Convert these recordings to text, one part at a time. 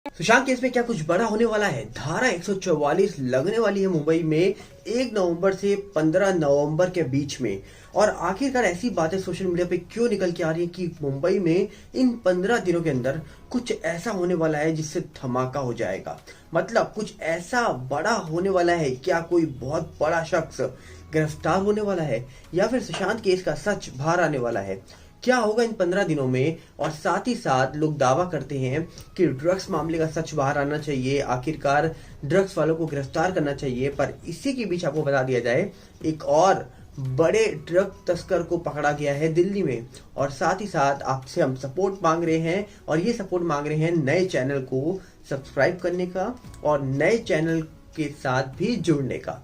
Sushant case में क्या कुछ बड़ा होने वाला है? धारा 144 लगने वाली है मुंबई में 1 नवंबर से 15 नवंबर के बीच में। और आखिरकार ऐसी बातें सोशल मीडिया पे क्यों निकल के आ रही है कि मुंबई में इन 15 दिनों के अंदर कुछ ऐसा होने वाला है जिससे धमाका हो जाएगा। मतलब कुछ ऐसा बड़ा होने वाला है। क्या कोई बहुत बड़ा शख्स गिरफ्तार होने वाला है या फिर सुशांत केस का सच बाहर आने वाला है? क्या होगा इन 15 दिनों में? और साथ ही साथ लोग दावा करते हैं कि ड्रग्स मामले का सच बाहर आना चाहिए, आखिरकार ड्रग्स वालों को गिरफ्तार करना चाहिए। पर इसी के बीच आपको बता दिया जाए, एक और बड़े ड्रग तस्कर को पकड़ा गया है दिल्ली में। और साथ ही साथ आपसे हम सपोर्ट मांग रहे हैं, और ये सपोर्ट मांग रहे हैं नए चैनल को सब्सक्राइब करने का और नए चैनल के साथ भी जुड़ने का।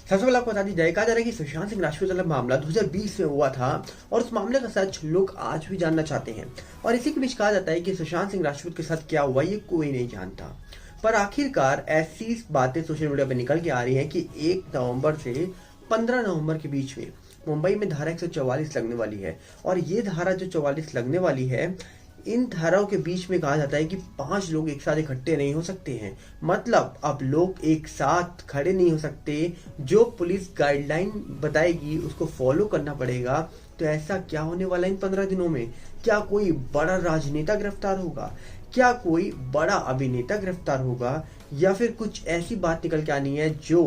सबसे पहले आपको बता दी जाए, कहा जा रहा है कि सुशांत सिंह राजपूत वाला मामला 2020 में हुआ था और उस मामले का सच लोग आज भी जानना चाहते हैं। और इसी के बीच कहा जाता है कि सुशांत सिंह राजपूत के साथ क्या हुआ ये कोई नहीं जानता। पर आखिरकार ऐसी बातें सोशल मीडिया पर निकल के आ रही हैं कि 1 नवंबर से 15 नवंबर के बीच में मुंबई में धारा 144 लगने वाली है। और ये धारा जो 44 लगने वाली है, इन धाराओं के बीच में कहा जाता है कि 5 लोग एक साथ इकट्ठे नहीं हो सकते हैं। मतलब अब लोग एक साथ खड़े नहीं हो सकते। जो पुलिस गाइडलाइन बताएगी उसको फॉलो करना पड़ेगा। तो ऐसा क्या होने वाला है इन 15 दिनों में? क्या कोई बड़ा राजनेता गिरफ्तार होगा? क्या कोई बड़ा अभिनेता गिरफ्तार होगा? या फिर कुछ ऐसी बात निकल के आनी है जो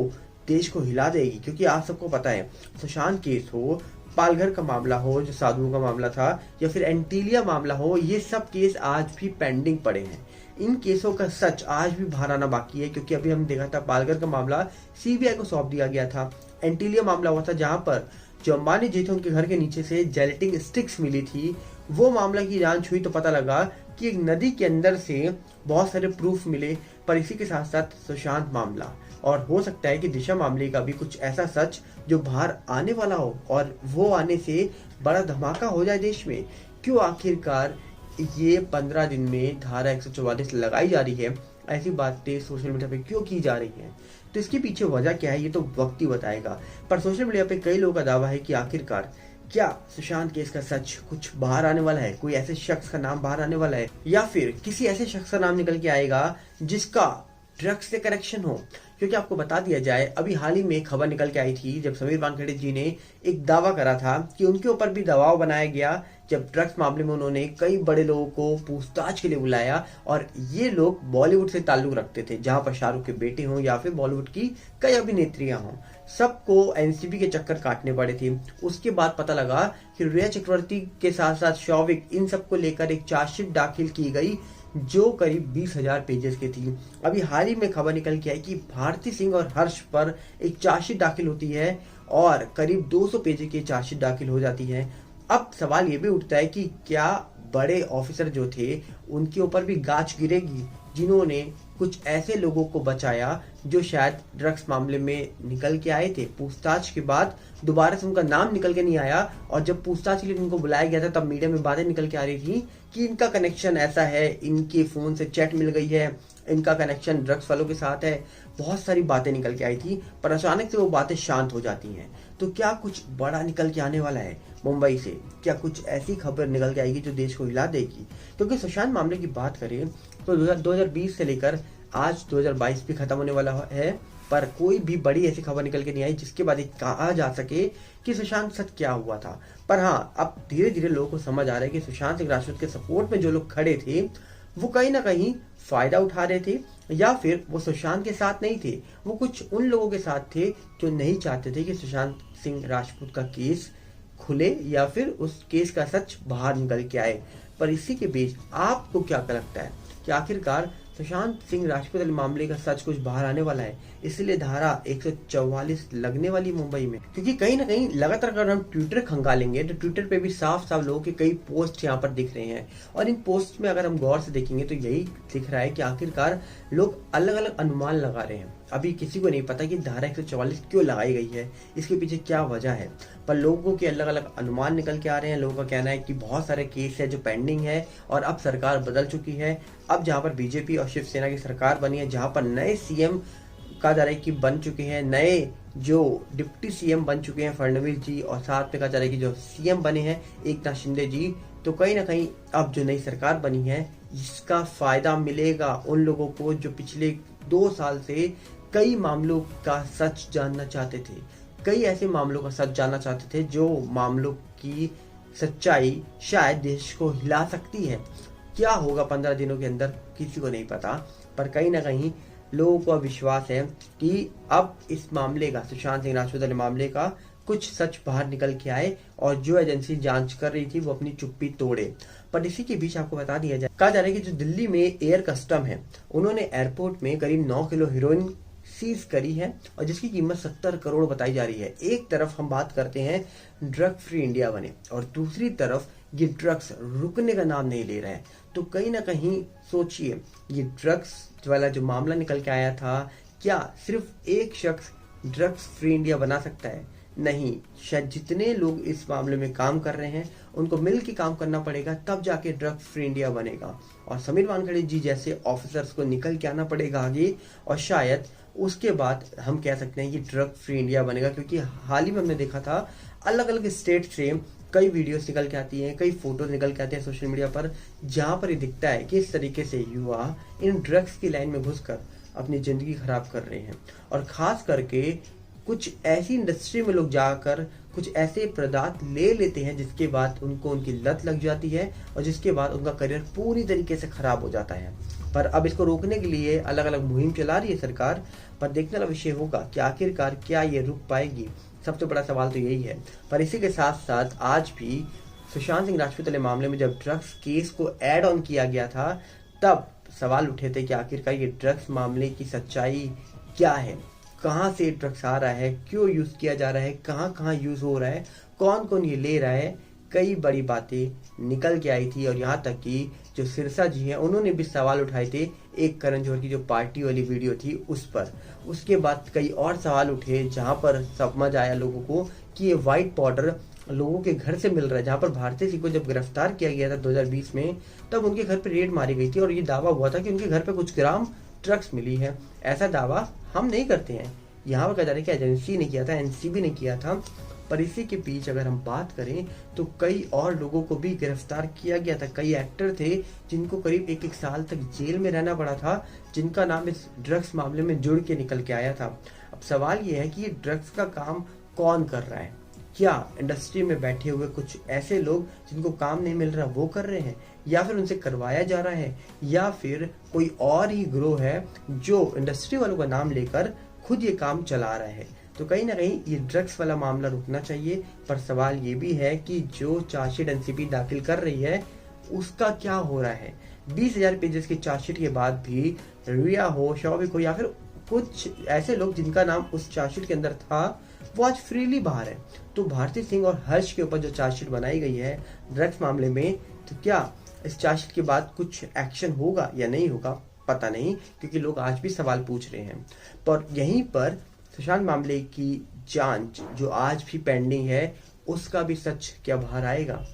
देश को हिला देगी? क्योंकि आप सबको पता है, सुशांत केस हो, पालघर का मामला हो जो साधुओं का मामला था, या फिर एंटीलिया मामला हो, ये सब केस आज भी पेंडिंग पड़े हैं। इन केसों का सच आज भी बाहर आना बाकी है। क्योंकि अभी हम देखा था, पालघर का मामला सीबीआई को सौंप दिया गया था। एंटीलिया मामला हुआ था जहां पर जो अंबानी जी थे उनके घर के नीचे से जेलेटिन स्टिक्स मिली थी। वो मामला की जांच हुई तो पता लगा कि एक नदी के अंदर से बहुत सारे प्रूफ मिले। पर इसी के साथ साथ सुशांत मामला, और हो सकता है कि दिशा मामले का भी कुछ ऐसा सच जो बाहर आने वाला हो, और वो आने से बड़ा धमाका हो जाए देश में। क्यों आखिरकार ये 15 दिन में धारा 144 लगाई जा रही है? ऐसी बातें सोशल मीडिया पे क्यों की जा रही हैं? तो इसके पीछे वजह क्या है ये तो वक्त ही बताएगा। पर सोशल मीडिया पे कई लोगों का दावा है कि आखिरकार क्या सुशांत केस का सच कुछ बाहर आने वाला है? कोई ऐसे शख्स का नाम बाहर आने वाला है, या फिर किसी ऐसे शख्स का नाम निकल के आएगा जिसका ड्रग्स से कनेक्शन हो? क्योंकि आपको बता दिया जाए, अभी हाल ही में खबर निकल के आई थी जब समीर वानखेड़े जी ने एक दावा करा था कि उनके ऊपर भी दबाव बनाया गया, जब ड्रग्स मामले में उन्होंने कई बड़े लोगों को पूछताछ के लिए बुलाया। और ये लोग बॉलीवुड से ताल्लुक रखते थे, जहां पर शाहरुख के बेटे हों या फिर बॉलीवुड की कई अभिनेत्रियां हों। सबको एनसीबी के चक्कर काटने पड़े थे। उसके बाद पता लगा कि रिया चक्रवर्ती के साथ साथ शौविक, इन सबको लेकर एक चार्जशीट दाखिल की गई जो करीब 20,000 पेजेस की थी। अभी हाल ही में खबर निकल के आई कि भारती सिंह और हर्ष पर एक चार्जशीट दाखिल होती है और करीब 200 पेज की चार्जशीट दाखिल हो जाती है। अब सवाल ये भी उठता है कि क्या बड़े ऑफिसर जो थे उनके ऊपर भी गाज गिरेगी, जिन्होंने कुछ ऐसे लोगों को बचाया जो शायद ड्रग्स मामले में निकल के आए थे। पूछताछ के बाद दोबारा से उनका नाम निकल के नहीं आया, और जब पूछताछ के लिए उनको बुलाया गया था तब मीडिया में बातें निकल के आ रही थी कि इनका कनेक्शन ऐसा है, इनके फोन से चैट मिल गई है, इनका कनेक्शन ड्रग्स वालों के साथ है। बहुत सारी बातें निकल के आई थी, पर अचानक से वो बातें शांत हो जाती हैं। तो क्या कुछ बड़ा निकल के आने वाला है मुंबई से? क्या कुछ ऐसी खबर निकल के आएगी जो देश को हिला देगी? क्योंकि सुशांत मामले की बात करें तो 2020 से लेकर आज 2022 भी खत्म होने वाला है, पर कोई भी बड़ी ऐसी खबर निकल के नहीं आई जिसके बाद कहा जा सके कि सुशांत सच क्या हुआ था। पर हाँ, अब धीरे धीरे लोगों को समझ आ रहा है कि सुशांत सिंह राजपूत के सपोर्ट में जो लोग खड़े थे वो कहीं ना कहीं फायदा उठा रहे थे, या फिर वो सुशांत के साथ नहीं थे। वो कुछ उन लोगों के साथ थे जो नहीं चाहते थे कि सुशांत सिंह राजपूत का केस खुले या फिर उस केस का सच बाहर निकल के आए। पर इसी के बीच आपको क्या लगता है कि आखिरकार सुशांत सिंह राजपूत मामले का सच कुछ बाहर आने वाला है? इसलिए धारा 144 लगने वाली मुंबई में। क्योंकि कहीं ना कहीं लगातार अगर हम ट्विटर खंगालेंगे तो ट्विटर पे भी साफ साफ लोगों के कई पोस्ट यहाँ पर दिख रहे हैं, और इन पोस्ट में अगर हम गौर से देखेंगे तो यही दिख रहा है कि आखिरकार लोग अलग अलग अनुमान लगा रहे हैं। अभी किसी को नहीं पता कि धारा 144 क्यों लगाई गई है, इसके पीछे क्या वजह है, पर लोगों के अलग अलग अनुमान निकल के आ रहे हैं। लोगों का कहना है कि बहुत सारे केस है जो पेंडिंग है, और अब सरकार बदल चुकी है। अब जहां पर बीजेपी और शिवसेना की सरकार बनी है, जहां पर नए सीएम कहा जा रहा है कि बन चुके हैं, नए जो डिप्टी सीएम बन चुके हैं फडणवीस जी, और साथ में कहा जा रहा है कि जो सीएम बने हैं एकनाथ शिंदे जी, तो कहीं ना कहीं अब जो नई सरकार बनी है इसका फायदा मिलेगा उन लोगों को जो पिछले 2 साल से कई मामलों का सच जानना चाहते थे, कई ऐसे मामलों का सच जानना चाहते थे जो मामलों की सच्चाई शायद देश को हिला सकती है। क्या होगा 15 दिनों के अंदर किसी को नहीं पता, पर कहीं ना कहीं लोगों को विश्वास है कि अब इस मामले का, सुशांत सिंह राजपूत वाले मामले का कुछ सच बाहर निकल के आए और जो एजेंसी जांच कर रही थी वो अपनी चुप्पी तोड़े। पर इसी के बीच आपको बता दिया जाए, कहा जा रहा है कि जो दिल्ली में एयर कस्टम है उन्होंने एयरपोर्ट में करीब 9 किलो हीरोइन सीज करी है और जिसकी कीमत 70 करोड़ बताई जा रही है। एक तरफ हम बात करते हैं ड्रग फ्री इंडिया बने और दूसरी तरफ ये ड्रग्स रुकने का नाम नहीं ले रहा है। तो कहीं ना कहीं सोचिए, ये ड्रग्स वाला जो मामला निकल के आया था, क्या सिर्फ एक शख्स ड्रग्स फ्री इंडिया बना सकता है? नहीं, शायद जितने लोग इस मामले में काम कर रहे हैं उनको मिल के काम करना पड़ेगा, तब जाके ड्रग्स फ्री इंडिया बनेगा। और समीर वानखेड़े जी जैसे ऑफिसर्स को निकल के आना पड़ेगा आगे, और शायद उसके बाद हम कह सकते हैं कि ड्रग फ्री इंडिया बनेगा। क्योंकि हाल ही में हमने देखा था अलग अलग स्टेट से कई वीडियोस निकल के आती हैं, कई फोटोज निकल के आते हैं सोशल मीडिया पर, जहां पर ये दिखता है कि इस तरीके से युवा इन ड्रग्स की लाइन में घुसकर अपनी जिंदगी खराब कर रहे हैं। और खास करके कुछ ऐसी इंडस्ट्री में लोग जाकर कुछ ऐसे पदार्थ ले लेते हैं जिसके बाद उनको उनकी लत लग जाती है और जिसके बाद उनका करियर पूरी तरीके से खराब हो जाता है। पर अब इसको रोकने के लिए अलग अलग मुहिम चला रही है सरकार, पर देखने वाला विषय होगा कि आखिरकार क्या ये रुक पाएगी। सबसे बड़ा सवाल तो यही है। पर इसी के साथ साथ आज भी सुशांत सिंह राजपूत वाले मामले में जब ड्रग्स केस को ऐड ऑन किया गया था, तब सवाल उठे थे कि आखिरकार ये ड्रग्स मामले की सच्चाई क्या है, कहाँ से ड्रग्स आ रहा है, क्यों यूज किया जा रहा है, कहाँ कहाँ यूज हो रहा है, कौन कौन ये ले रहा है। कई बड़ी बातें निकल के आई थी और यहाँ तक कि जो सिरसा जी हैं उन्होंने भी सवाल उठाए थे एक करण जौहर की जो पार्टी वाली वीडियो थी उस पर। उसके बाद कई और सवाल उठे जहाँ पर समझ आया लोगों को कि ये व्हाइट पाउडर लोगों के घर से मिल रहा है। जहाँ पर भारती सिंह को जब गिरफ्तार किया गया था 2020 में, तब उनके घर पर रेड मारी गई थी और ये दावा हुआ था कि उनके घर पर कुछ ग्राम ड्रग्स मिली है। ऐसा दावा हम नहीं करते हैं, यहाँ पर कहा जा रहा है कि एजेंसी ने किया था, एनसीबी ने किया था। पर इसी के बीच अगर हम बात करें तो कई और लोगों को भी गिरफ्तार किया गया था। कई एक्टर थे जिनको करीब 1-1 साल तक जेल में रहना पड़ा था, जिनका नाम इस ड्रग्स मामले में जुड़ के निकल के आया था। अब सवाल ये है कि ये ड्रग्स का काम कौन कर रहा है? क्या इंडस्ट्री में बैठे हुए कुछ ऐसे लोग जिनको काम नहीं मिल रहा वो कर रहे हैं, या फिर उनसे करवाया जा रहा है, या फिर कोई और ही ग्रोह है जो इंडस्ट्री वालों का नाम लेकर खुद ये काम चला रहा है? तो कहीं ना कहीं ये ड्रग्स वाला मामला रुकना चाहिए। पर सवाल ये भी है कि जो चार्जशीट एनसीबी दाखिल कर रही है उसका क्या हो रहा है? 20,000 पेजेस की चार्जशीट के बाद भी रिया हो, शौविक हो, या फिर कुछ ऐसे लोग जिनका नाम उस चार्जशीट के अंदर था वो आज फ्रीली बाहर है। तो भारती सिंह और हर्ष के ऊपर जो चार्जशीट बनाई गई है ड्रग्स मामले में, तो क्या इस चार्जशीट के बाद कुछ एक्शन होगा या नहीं होगा पता नहीं, क्योंकि लोग आज भी सवाल पूछ रहे हैं। पर यहीं पर सुशांत मामले की जांच जो आज भी पेंडिंग है उसका भी सच क्या बाहर आएगा?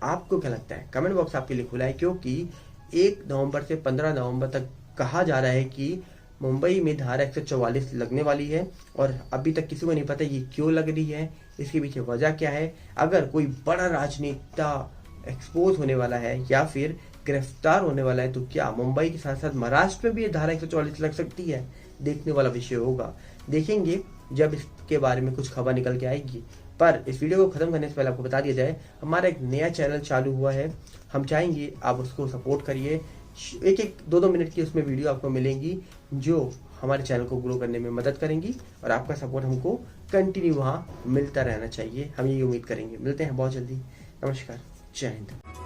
आपको क्या लगता है? कमेंट बॉक्स आपके लिए खुला है, क्योंकि 1 नवंबर से 15 नवंबर तक कहा जा रहा है कि मुंबई में धारा 144 लगने वाली है और अभी तक किसी को नहीं पता ये क्यों लग रही है, इसके पीछे वजह क्या है। अगर कोई बड़ा राजनेता एक्सपोज होने वाला है या फिर गिरफ्तार होने वाला है तो क्या मुंबई के साथ साथ महाराष्ट्र में भी ये धारा 144 लग सकती है? देखने वाला विषय होगा, देखेंगे जब इसके बारे में कुछ खबर निकल के आएगी। पर इस वीडियो को खत्म करने से पहले आपको बता दिया जाए, हमारा एक नया चैनल चालू हुआ है, हम चाहेंगे आप उसको सपोर्ट करिए। 1-1, 2-2 मिनट की उसमें वीडियो आपको मिलेंगी जो हमारे चैनल को ग्रो करने में मदद करेंगी और आपका सपोर्ट हमको कंटिन्यू वहाँ मिलता रहना चाहिए, हम ये उम्मीद करेंगे। मिलते हैं बहुत जल्दी। नमस्कार, जय हिंद।